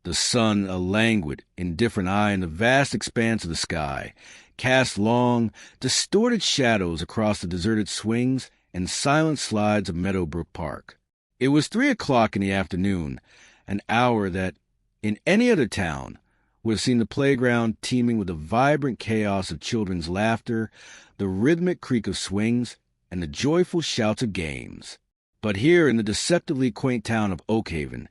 The sun, a languid, indifferent eye in the vast expanse of the sky, cast long, distorted shadows across the deserted swings and silent slides of Meadowbrook Park. It was 3 o'clock in the afternoon, an hour that, in any other town, would have seen the playground teeming with the vibrant chaos of children's laughter, the rhythmic creak of swings, and the joyful shouts of games. But here in the deceptively quaint town of Oakhaven,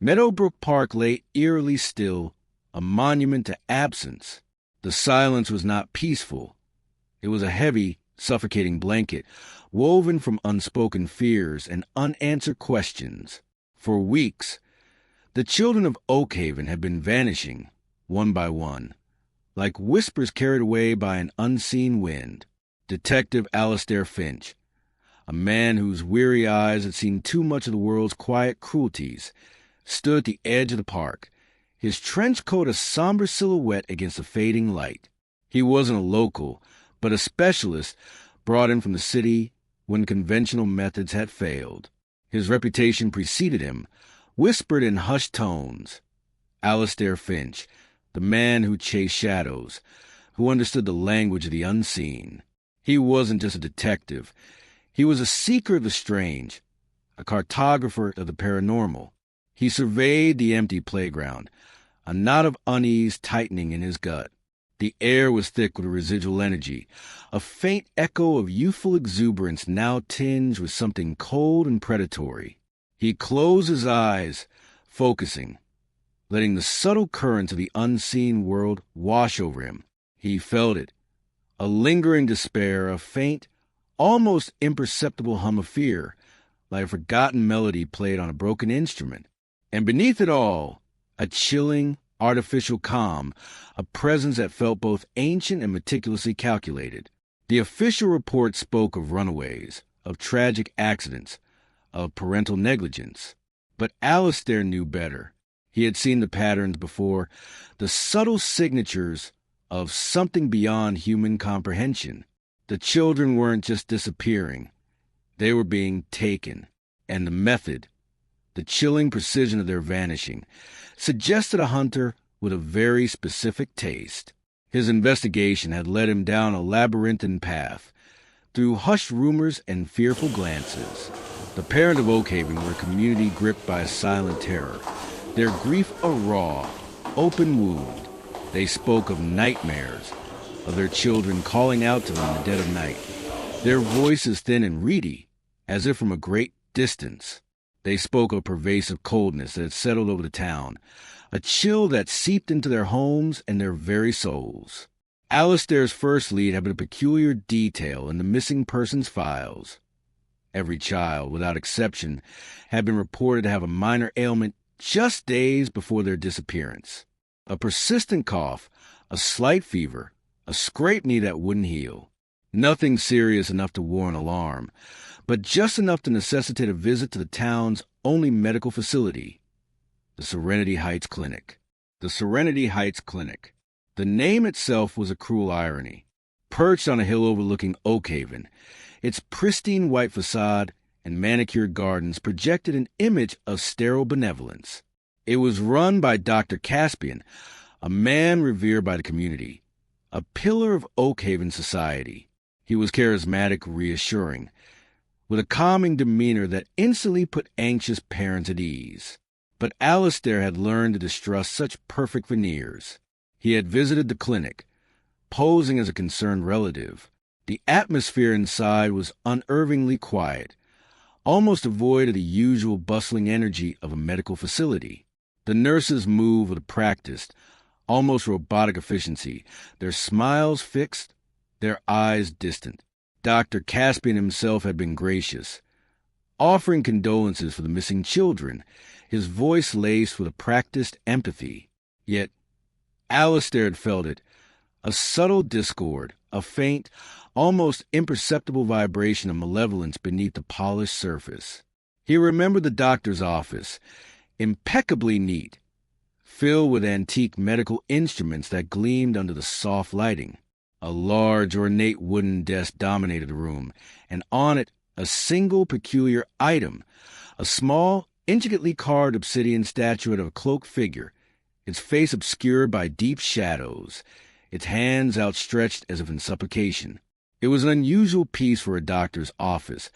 Meadowbrook Park lay eerily still, a monument to absence. The silence was not peaceful. It was a heavy, suffocating blanket, woven from unspoken fears and unanswered questions. For weeks, the children of Oakhaven had been vanishing, one by one, like whispers carried away by an unseen wind. Detective Alistair Finch, a man whose weary eyes had seen too much of the world's quiet cruelties, stood at the edge of the park, his trench coat a somber silhouette against the fading light. He wasn't a local, but a specialist brought in from the city when conventional methods had failed. His reputation preceded him, whispered in hushed tones. Alistair Finch, the man who chased shadows, who understood the language of the unseen. He wasn't just a detective. He was a seeker of the strange, a cartographer of the paranormal. He surveyed the empty playground, a knot of unease tightening in his gut. The air was thick with residual energy, a faint echo of youthful exuberance now tinged with something cold and predatory. He closed his eyes, focusing, letting the subtle currents of the unseen world wash over him. He felt it, a lingering despair, a faint, almost imperceptible hum of fear, like a forgotten melody played on a broken instrument. And beneath it all, a chilling, artificial calm, a presence that felt both ancient and meticulously calculated. The official report spoke of runaways, of tragic accidents, of parental negligence. But Alistair knew better. He had seen the patterns before, the subtle signatures of something beyond human comprehension. The children weren't just disappearing. They were being taken. And the method, the chilling precision of their vanishing, suggested a hunter with a very specific taste. His investigation had led him down a labyrinthine path, through hushed rumors and fearful glances. The parents of Oakhaven were a community gripped by a silent terror, their grief a raw, open wound. They spoke of nightmares, of their children calling out to them in the dead of night, their voices thin and reedy, as if from a great distance. They spoke of pervasive coldness that had settled over the town, a chill that seeped into their homes and their very souls. Alistair's first lead had been a peculiar detail in the missing persons files. Every child, without exception, had been reported to have a minor ailment just days before their disappearance. A persistent cough, a slight fever, a scraped knee that wouldn't heal. Nothing serious enough to warrant alarm, but just enough to necessitate a visit to the town's only medical facility, the Serenity Heights Clinic. The Serenity Heights Clinic. The name itself was a cruel irony. Perched on a hill overlooking Oakhaven, its pristine white facade and manicured gardens projected an image of sterile benevolence. It was run by Dr. Caspian, a man revered by the community, a pillar of Oakhaven society. He was charismatic, reassuring, with a calming demeanor that instantly put anxious parents at ease. But Alistair had learned to distrust such perfect veneers. He had visited the clinic, posing as a concerned relative. The atmosphere inside was unnervingly quiet, almost devoid of the usual bustling energy of a medical facility. The nurses moved with a practiced, almost robotic efficiency, their smiles fixed, their eyes distant. Dr. Caspian himself had been gracious, offering condolences for the missing children, his voice laced with a practiced empathy. Yet Alistair had felt it, a subtle discord, a faint, almost imperceptible vibration of malevolence beneath the polished surface. He remembered the doctor's office, impeccably neat, filled with antique medical instruments that gleamed under the soft lighting. A large, ornate wooden desk dominated the room, and on it a single peculiar item, a small, intricately carved obsidian statuette of a cloaked figure, its face obscured by deep shadows, its hands outstretched as if in supplication. It was an unusual piece for a doctor's office,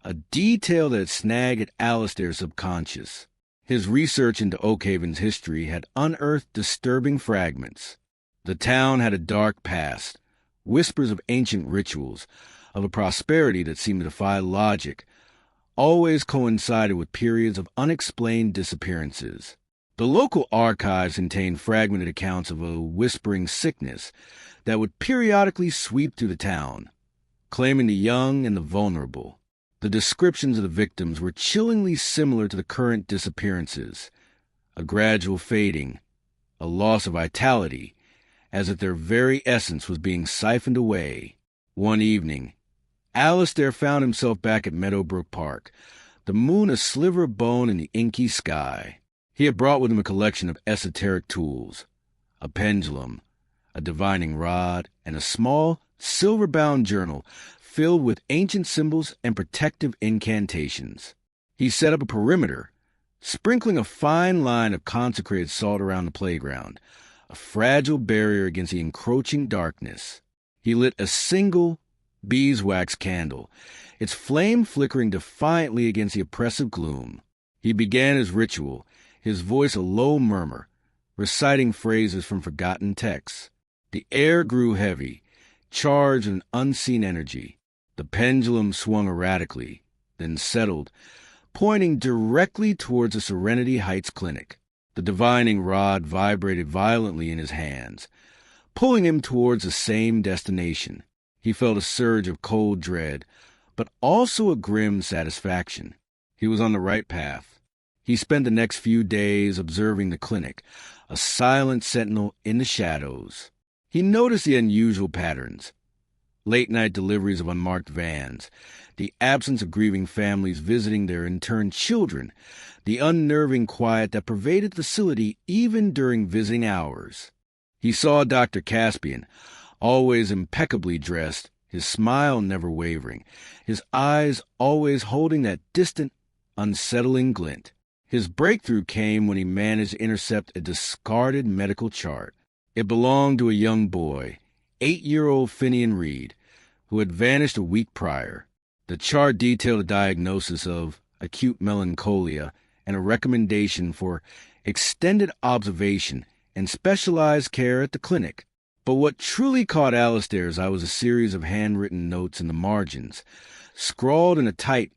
a detail that had snagged at Alistair's subconscious. His research into Oakhaven's history had unearthed disturbing fragments. The town had a dark past, whispers of ancient rituals, of a prosperity that seemed to defy logic, always coincided with periods of unexplained disappearances. The local archives contained fragmented accounts of a whispering sickness that would periodically sweep through the town, claiming the young and the vulnerable. The descriptions of the victims were chillingly similar to the current disappearances, a gradual fading, a loss of vitality, as if their very essence was being siphoned away. One evening, Alistair found himself back at Meadowbrook Park, the moon a sliver of bone in the inky sky. He had brought with him a collection of esoteric tools, a pendulum, a divining rod, and a small, silver-bound journal filled with ancient symbols and protective incantations. He set up a perimeter, sprinkling a fine line of consecrated salt around the playground, a fragile barrier against the encroaching darkness. He lit a single beeswax candle, its flame flickering defiantly against the oppressive gloom. He began his ritual, his voice a low murmur, reciting phrases from forgotten texts. The air grew heavy, charged with an unseen energy. The pendulum swung erratically, then settled, pointing directly towards the Serenity Heights Clinic. The divining rod vibrated violently in his hands, pulling him towards the same destination. He felt a surge of cold dread, but also a grim satisfaction. He was on the right path. He spent the next few days observing the clinic, a silent sentinel in the shadows. He noticed the unusual patterns: late-night deliveries of unmarked vans, the absence of grieving families visiting their interned children, the unnerving quiet that pervaded the facility even during visiting hours. He saw Dr. Caspian, always impeccably dressed, his smile never wavering, his eyes always holding that distant, unsettling glint. His breakthrough came when he managed to intercept a discarded medical chart. It belonged to a young boy, 8-year-old Finian Reed, who had vanished a week prior. The chart detailed a diagnosis of acute melancholia and a recommendation for extended observation and specialized care at the clinic. But what truly caught Alistair's eye was a series of handwritten notes in the margins, scrawled in a tight,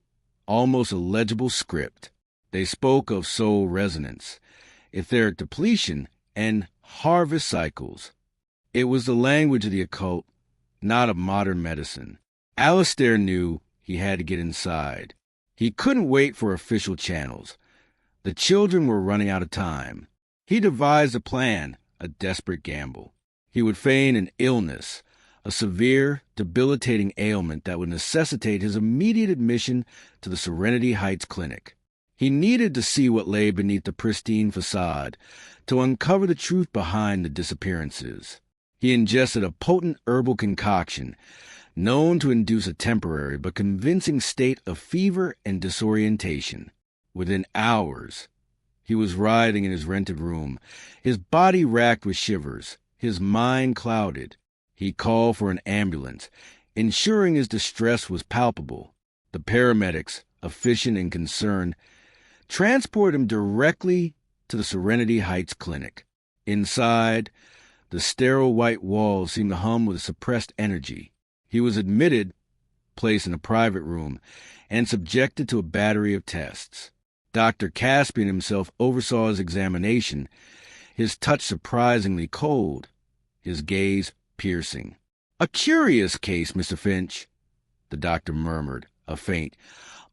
almost illegible script. They spoke of soul resonance, etheric depletion, and harvest cycles. It was the language of the occult, not of modern medicine. Alistair knew he had to get inside. He couldn't wait for official channels. The children were running out of time. He devised a plan, a desperate gamble. He would feign an illness, a severe, debilitating ailment that would necessitate his immediate admission to the Serenity Heights Clinic. He needed to see what lay beneath the pristine facade, to uncover the truth behind the disappearances. He ingested a potent herbal concoction, known to induce a temporary but convincing state of fever and disorientation. Within hours, he was writhing in his rented room, his body racked with shivers, his mind clouded. He called for an ambulance, ensuring his distress was palpable. The paramedics, efficient and concerned, transported him directly to the Serenity Heights Clinic. Inside, the sterile white walls seemed to hum with suppressed energy. He was admitted, placed in a private room, and subjected to a battery of tests. Dr. Caspian himself oversaw his examination, his touch surprisingly cold, his gaze piercing. "A curious case, Mr. Finch," the doctor murmured, a faint,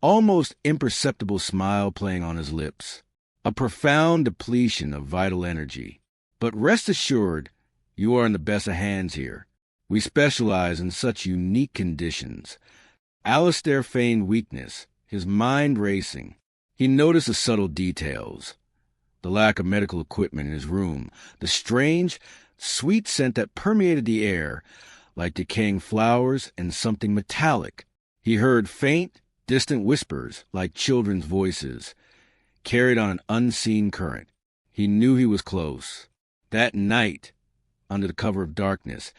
almost imperceptible smile playing on his lips. "A profound depletion of vital energy. But rest assured, you are in the best of hands here. We specialize in such unique conditions." Alistair feigned weakness, his mind racing. He noticed the subtle details: the lack of medical equipment in his room, the strange, sweet scent that permeated the air, like decaying flowers and something metallic. He heard faint, distant whispers, like children's voices, carried on an unseen current. He knew he was close. That night, under the cover of darkness,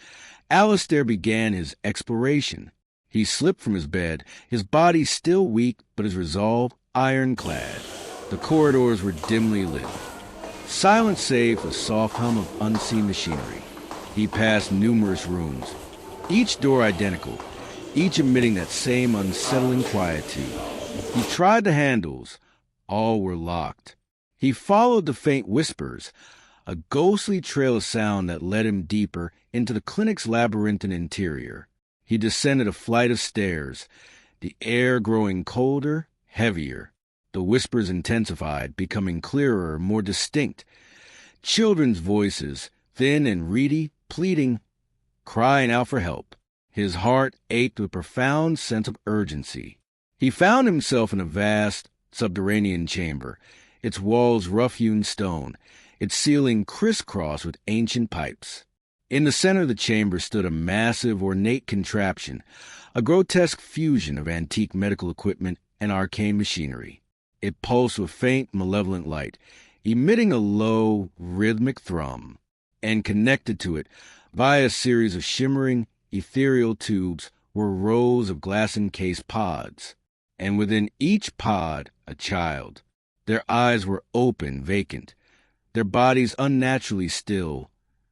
Alistair began his exploration. He slipped from his bed, his body still weak, but his resolve ironclad. The corridors were dimly lit. Silence save for the soft hum of unseen machinery. He passed numerous rooms, each door identical, each emitting that same unsettling quietude. He tried the handles. All were locked. He followed the faint whispers, a ghostly trail of sound that led him deeper into the clinic's labyrinthine interior. He descended a flight of stairs, the air growing colder, heavier. The whispers intensified, becoming clearer, more distinct. Children's voices, thin and reedy, pleading, crying out for help. His heart ached with a profound sense of urgency. He found himself in a vast, subterranean chamber, its walls rough-hewn stone, its ceiling crisscrossed with ancient pipes. In the center of the chamber stood a massive, ornate contraption, a grotesque fusion of antique medical equipment and arcane machinery. It pulsed with faint, malevolent light, emitting a low, rhythmic thrum, and connected to it, via a series of shimmering, ethereal tubes, were rows of glass-encased pods, and within each pod a child. Their eyes were open, vacant, their bodies unnaturally still,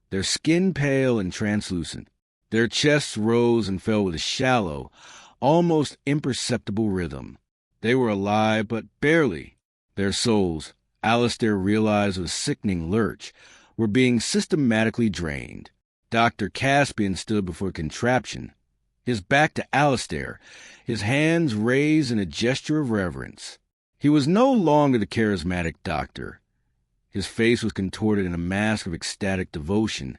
their skin pale and translucent. Their chests rose and fell with a shallow, almost imperceptible rhythm. They were alive, but barely. Their souls, Alistair realized with a sickening lurch, were being systematically drained. Dr. Caspian stood before the contraption, his back to Alistair, his hands raised in a gesture of reverence. He was no longer the charismatic doctor. His face was contorted in a mask of ecstatic devotion,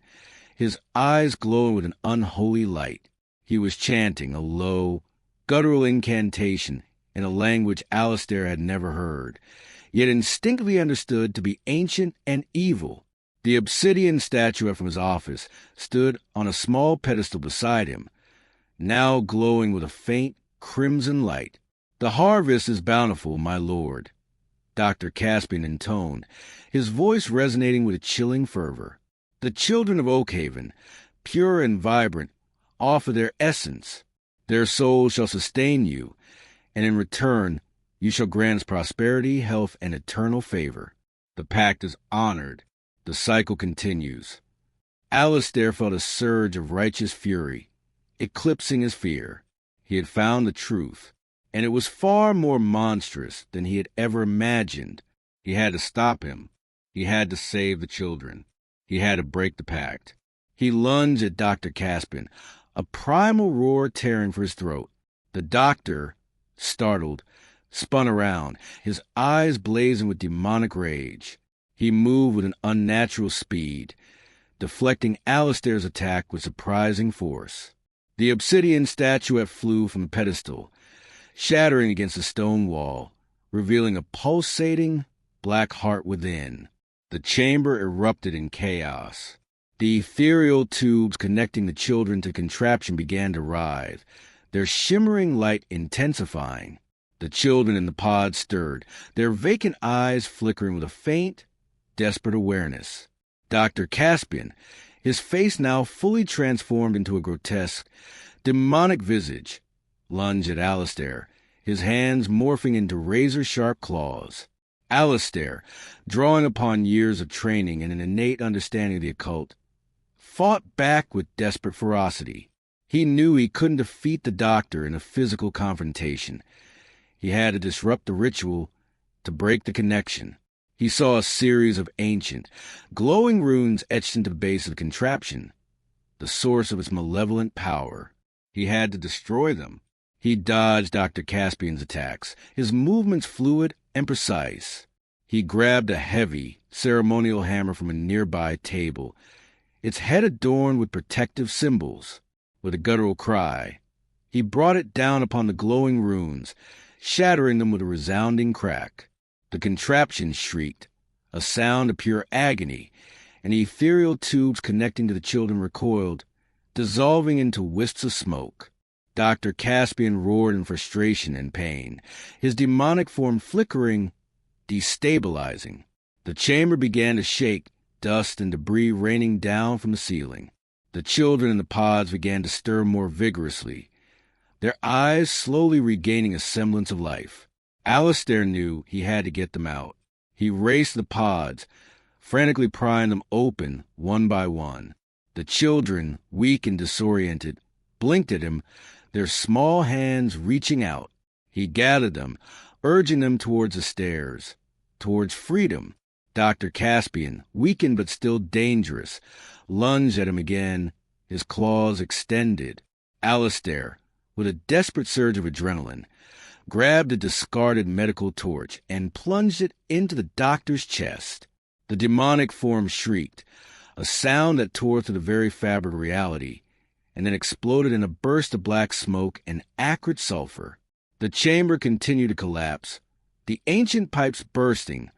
his eyes glowing with an unholy light. He was chanting a low, guttural incantation in a language Alistair had never heard, yet instinctively understood to be ancient and evil. The obsidian statuette from his office stood on a small pedestal beside him, now glowing with a faint, crimson light. "The harvest is bountiful, my lord," Dr. Caspian intoned, his voice resonating with a chilling fervor. "The children of Oakhaven, pure and vibrant, offer their essence. Their souls shall sustain you, and in return you shall grant us prosperity, health, and eternal favor. The pact is honored. The cycle continues." Alistair felt a surge of righteous fury, eclipsing his fear. He had found the truth, and it was far more monstrous than he had ever imagined. He had to stop him. He had to save the children. He had to break the pact. He lunged at Dr. Caspian, a primal roar tearing for his throat. The doctor, startled, spun around, his eyes blazing with demonic rage. He moved with an unnatural speed, deflecting Alistair's attack with surprising force. The obsidian statuette flew from the pedestal, shattering against the stone wall, revealing a pulsating black heart within. The chamber erupted in chaos. The ethereal tubes connecting the children to the contraption began to writhe, their shimmering light intensifying. The children in the pod stirred, their vacant eyes flickering with a faint, desperate awareness. Dr. Caspian, his face now fully transformed into a grotesque, demonic visage, lunged at Alistair, his hands morphing into razor-sharp claws. Alistair, drawing upon years of training and an innate understanding of the occult, fought back with desperate ferocity. He knew he couldn't defeat the doctor in a physical confrontation. He had to disrupt the ritual to break the connection. He saw a series of ancient, glowing runes etched into the base of the contraption, the source of its malevolent power. He had to destroy them. He dodged Dr. Caspian's attacks, his movements fluid and precise. He grabbed a heavy, ceremonial hammer from a nearby table, its head adorned with protective symbols. With a guttural cry, he brought it down upon the glowing runes, shattering them with a resounding crack. The contraption shrieked, a sound of pure agony, and the ethereal tubes connecting to the children recoiled, dissolving into wisps of smoke. Dr. Caspian roared in frustration and pain, his demonic form flickering, destabilizing. The chamber began to shake, dust and debris raining down from the ceiling. The children in the pods began to stir more vigorously, their eyes slowly regaining a semblance of life. Alistair knew he had to get them out. He raced the pods, frantically prying them open one by one. The children, weak and disoriented, blinked at him, their small hands reaching out. He gathered them, urging them towards the stairs, towards freedom. Dr. Caspian, weakened but still dangerous, lunged at him again, his claws extended. Alistair, with a desperate surge of adrenaline, grabbed a discarded medical torch and plunged it into the doctor's chest. The demonic form shrieked, a sound that tore through the very fabric of reality, and then exploded in a burst of black smoke and acrid sulfur. The chamber continued to collapse, the ancient pipes bursting,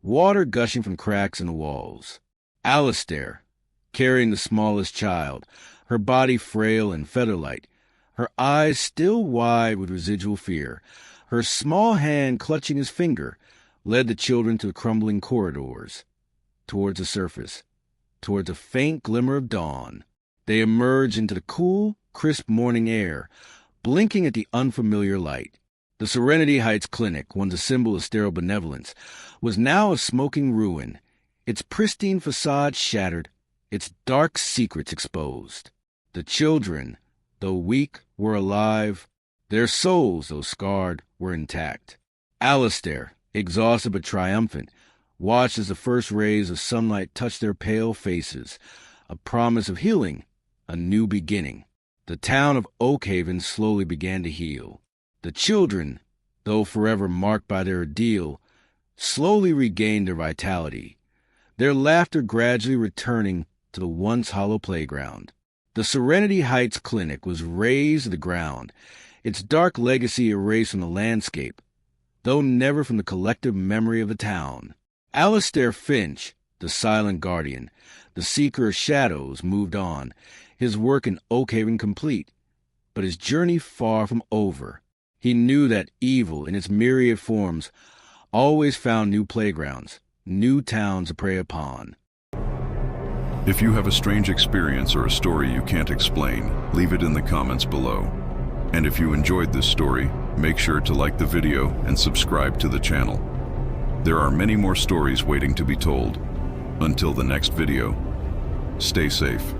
water gushing from cracks in the walls. Alistair, carrying the smallest child, her body frail and feather-light, her eyes still wide with residual fear, her small hand clutching his finger, led the children to the crumbling corridors, towards the surface, towards a faint glimmer of dawn. They emerged into the cool, crisp morning air, blinking at the unfamiliar light. The Serenity Heights Clinic, once a symbol of sterile benevolence, was now a smoking ruin, its pristine facade shattered, its dark secrets exposed. The children, though weak, were alive. Their souls, though scarred, were intact. Alistair, exhausted but triumphant, watched as the first rays of sunlight touched their pale faces, a promise of healing, a new beginning. The town of Oakhaven slowly began to heal. The children, though forever marked by their ordeal, slowly regained their vitality, their laughter gradually returning to the once hollow playground. The Serenity Heights Clinic was razed to the ground, its dark legacy erased from the landscape, though never from the collective memory of the town. Alistair Finch, the silent guardian, the seeker of shadows, moved on, his work in Oakhaven complete, but his journey far from over. He knew that evil, in its myriad forms, always found new playgrounds, new towns to prey upon. If you have a strange experience or a story you can't explain, leave it in the comments below. And if you enjoyed this story, make sure to like the video and subscribe to the channel. There are many more stories waiting to be told. Until the next video, stay safe.